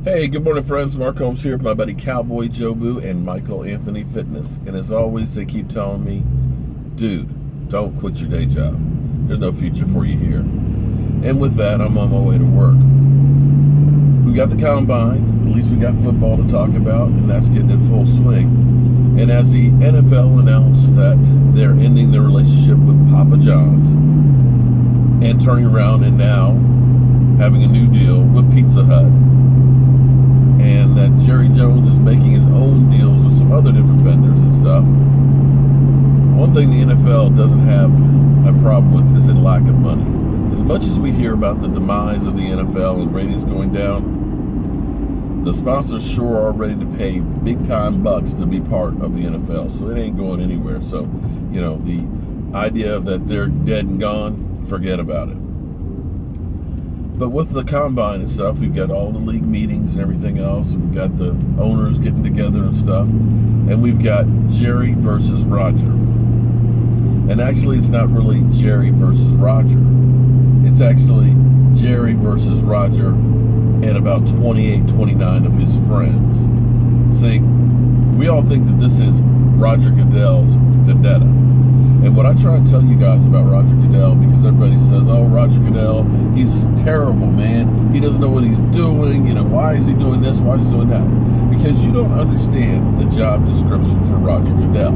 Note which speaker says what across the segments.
Speaker 1: Hey, good morning, friends. Mark Holmes here with my buddy Cowboy Jobu and Michael Anthony Fitness. And as always, they keep telling me, dude, don't quit your day job. There's no future for you here. And with that, I'm on my way to work. We got the combine. At least we got football to talk about, and that's getting in full swing. And as the NFL announced that they're ending their relationship with Papa John's and turning around and now having a new deal with Pizza Hut, and that Jerry Jones is making his own deals with some other different vendors and stuff. One thing the NFL doesn't have a problem with is a lack of money. As much as we hear about the demise of the NFL and ratings going down, the sponsors sure are ready to pay big time bucks to be part of the NFL, so it ain't going anywhere. So, the idea that they're dead and gone, forget about it. But with the combine and stuff, we've got all the league meetings and everything else. We've got the owners getting together and stuff. And we've got Jerry versus Roger. And actually, it's not really Jerry versus Roger. It's actually Jerry versus Roger and about 28, 29 of his friends. See, we all think that this is Roger Goodell's vendetta. And what I try and tell you guys about Roger Goodell, because everybody says, oh, Roger Goodell, he's terrible, man. He doesn't know what he's doing. Why is he doing this? Why is he doing that? Because you don't understand the job description for Roger Goodell.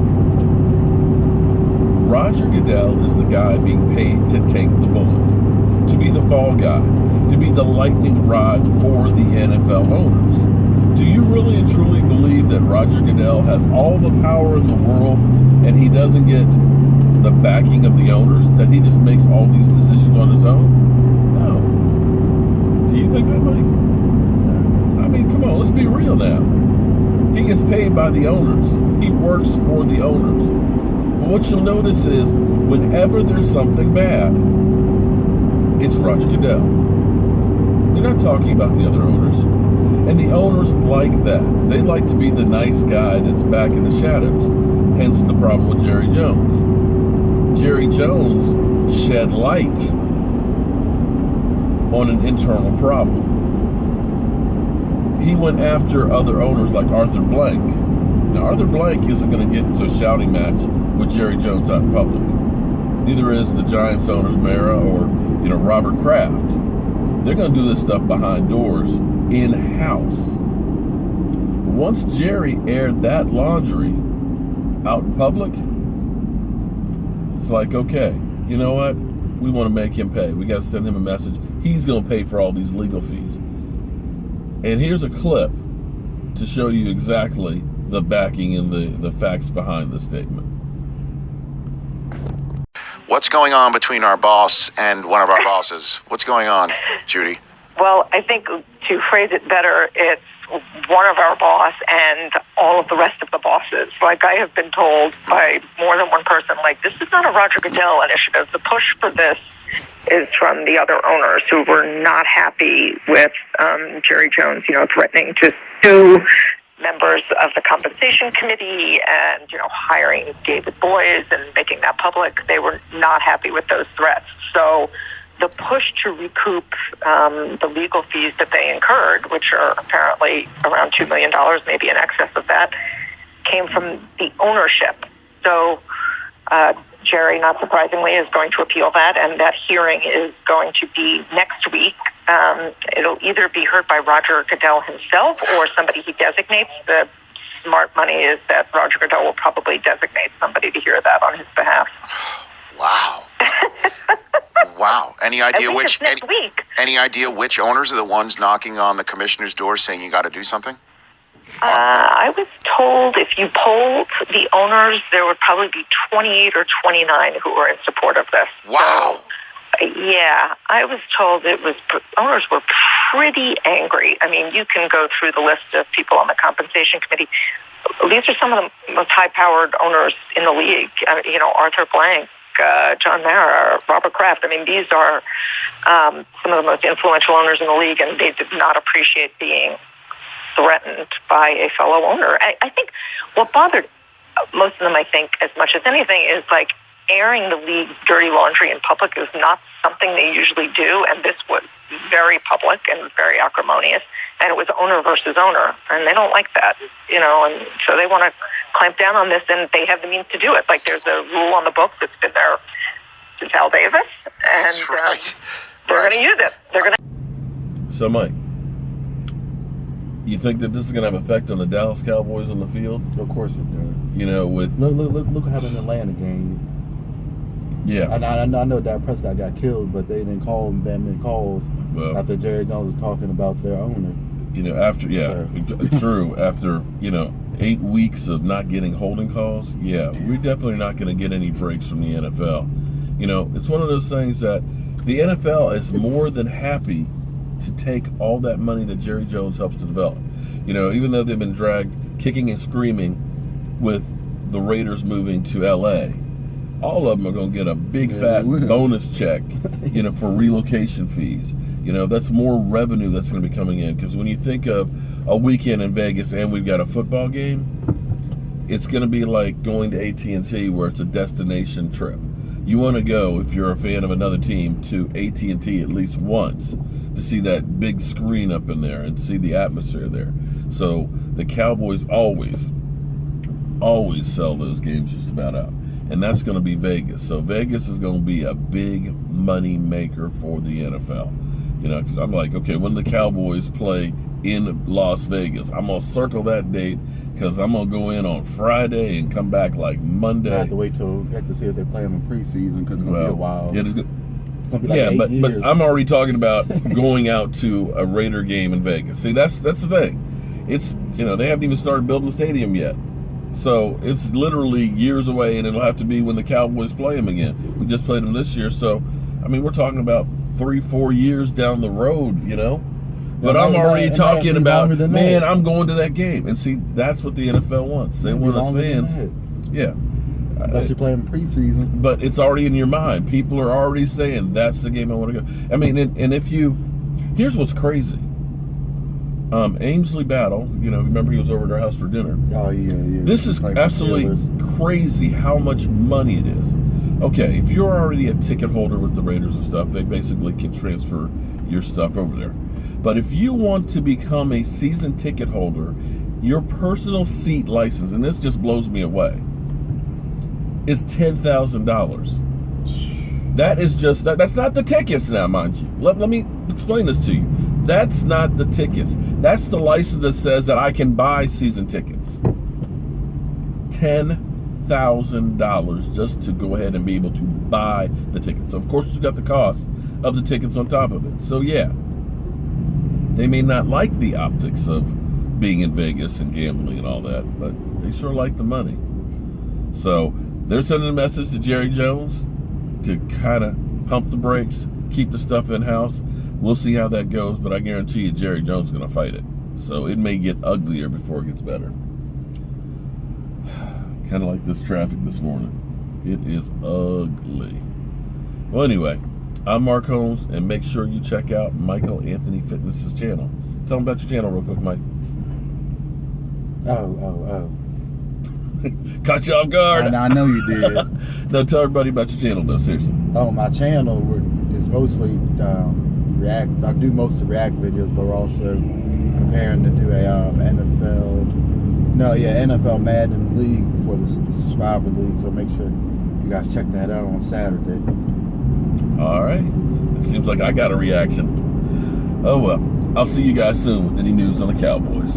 Speaker 1: Roger Goodell is the guy being paid to take the bullet, to be the fall guy, to be the lightning rod for the NFL owners. Do you really and truly believe that Roger Goodell has all the power in the world and he doesn't get the backing of the owners, that he just makes all these decisions on his own? No. Do you think that, Mike? I mean, come on, let's be real now. He gets paid by the owners. He works for the owners. But what you'll notice is whenever there's something bad, it's Roger Goodell. They're not talking about the other owners. And the owners like that. They like to be the nice guy that's back in the shadows. Hence the problem with Jerry Jones. Jerry Jones shed light on an internal problem. He went after other owners like Arthur Blank. Now, Arthur Blank isn't going to get into a shouting match with Jerry Jones out in public. Neither is the Giants owners, Mara or, Robert Kraft. They're going to do this stuff behind doors, in-house. Once Jerry aired that laundry out in public, it's like, okay, you know what? We want to make him pay. We got to send him a message. He's going to pay for all these legal fees. And here's a clip to show you exactly the backing and the facts behind the statement.
Speaker 2: What's going on between our boss and one of our bosses? What's going on, Judy?
Speaker 3: Well, I think to phrase it better, it's one of our boss and all of the rest of the bosses. Like, I have been told by more than one person, this is not a Roger Goodell initiative. The push for this is from the other owners who were not happy with Jerry Jones, threatening to sue members of the compensation committee and, hiring David Boies and making that public. They were not happy with those threats. So the push to recoup the legal fees that they incurred, which are apparently around $2 million, maybe in excess of that, came from the ownership. So Jerry, not surprisingly, is going to appeal that, and that hearing is going to be next week. It'll either be heard by Roger Goodell himself or somebody he designates. The smart money is that Roger Goodell will probably designate somebody to hear that on his behalf.
Speaker 2: Wow. Wow. Any idea which
Speaker 3: next week?
Speaker 2: Any idea which owners are the ones knocking on the commissioner's door saying you got to do something?
Speaker 3: I was told if you polled the owners, there would probably be 28 or 29 who were in support of this.
Speaker 2: Wow.
Speaker 3: So, yeah, I was told owners were pretty angry. I mean, you can go through the list of people on the compensation committee. These are some of the most high-powered owners in the league. Arthur Blank, John Mara, Robert Kraft. I mean, these are some of the most influential owners in the league, and they did not appreciate being threatened by a fellow owner. I think what bothered most of them, I think, as much as anything, is airing the league's dirty laundry in public is not something they usually do, and this was very public and very acrimonious, and it was owner versus owner, and they don't like that, and so they want to clamp down on this, and they have the means to do it. Like, there's a rule on the books that's been there since Al Davis, and
Speaker 2: That's right.
Speaker 3: they're going to use it. They're going to.
Speaker 1: So, Mike, you think that this is going to have effect on the Dallas Cowboys on the field?
Speaker 4: Of course it does.
Speaker 1: With
Speaker 4: Look what happened in the Atlanta game.
Speaker 1: yeah,
Speaker 4: I know Dak Prescott got killed, but they didn't call him that many calls after Jerry Jones was talking about their owner.
Speaker 1: After 8 weeks of not getting holding calls, we're definitely not going to get any breaks from the NFL. It's one of those things that the NFL is more than happy to take all that money that Jerry Jones helps to develop. Even though they've been dragged kicking and screaming with the Raiders moving to LA, all of them are going to get a big fat bonus check, for relocation fees. That's more revenue that's going to be coming in, because when you think of a weekend in Vegas and we've got a football game, it's going to be like going to AT&T, where it's a destination trip. You want to go, if you're a fan of another team, to AT&T at least once to see that big screen up in there and see the atmosphere there. So the Cowboys always sell those games just about out. And that's going to be Vegas. So Vegas is going to be a big money maker for the NFL. Because I'm like, okay, when the Cowboys play in Las Vegas, I'm going to circle that date, because I'm going to go in on Friday and come back like Monday.
Speaker 4: I have to wait till to see if they play them in preseason, because it's going to be a while.
Speaker 1: Yeah,
Speaker 4: it's going to be like 8
Speaker 1: but
Speaker 4: years.
Speaker 1: I'm already talking about going out to a Raider game in Vegas. See, that's the thing. It's, they haven't even started building the stadium yet. So it's literally years away, and it'll have to be when the Cowboys play them again. We just played them this year, so we're talking about 3-4 years down the road, But I'm already talking about, man, I'm going to that game. And see, that's what the NFL wants. They want us fans. Yeah.
Speaker 4: Unless you're playing preseason.
Speaker 1: But it's already in your mind. People are already saying, that's the game I want to go. And if here's what's crazy. Ainsley Battle, remember he was over at our house for dinner.
Speaker 4: Oh, yeah.
Speaker 1: This is absolutely crazy how much money it is. Okay, if you're already a ticket holder with the Raiders and stuff, they basically can transfer your stuff over there. But if you want to become a season ticket holder, your personal seat license, and this just blows me away, is $10,000. That is just, that's not the tickets now, mind you. Let me explain this to you. That's not the tickets. That's the license that says that I can buy season tickets. $10,000 just to go ahead and be able to buy the tickets. So of course, you got the cost of the tickets on top of it. So yeah, they may not like the optics of being in Vegas and gambling and all that, but they sure like the money. So they're sending a message to Jerry Jones to kind of pump the brakes, keep the stuff in-house. We'll see how that goes, but I guarantee you Jerry Jones is going to fight it. So it may get uglier before it gets better. Kind of like this traffic this morning. It is ugly. Well, anyway, I'm Mark Holmes, and make sure you check out Michael Anthony Fitness's channel. Tell them about your channel real quick, Mike.
Speaker 4: Oh.
Speaker 1: Caught you off guard.
Speaker 4: I know you did.
Speaker 1: No, tell everybody about your channel, though, seriously.
Speaker 4: Oh, my channel is mostly React. I do most of the React videos, but we're also preparing to do a NFL Madden League for the subscriber league. So make sure you guys check that out on Saturday.
Speaker 1: All right. It seems like I got a reaction. Oh, well. I'll see you guys soon with any news on the Cowboys.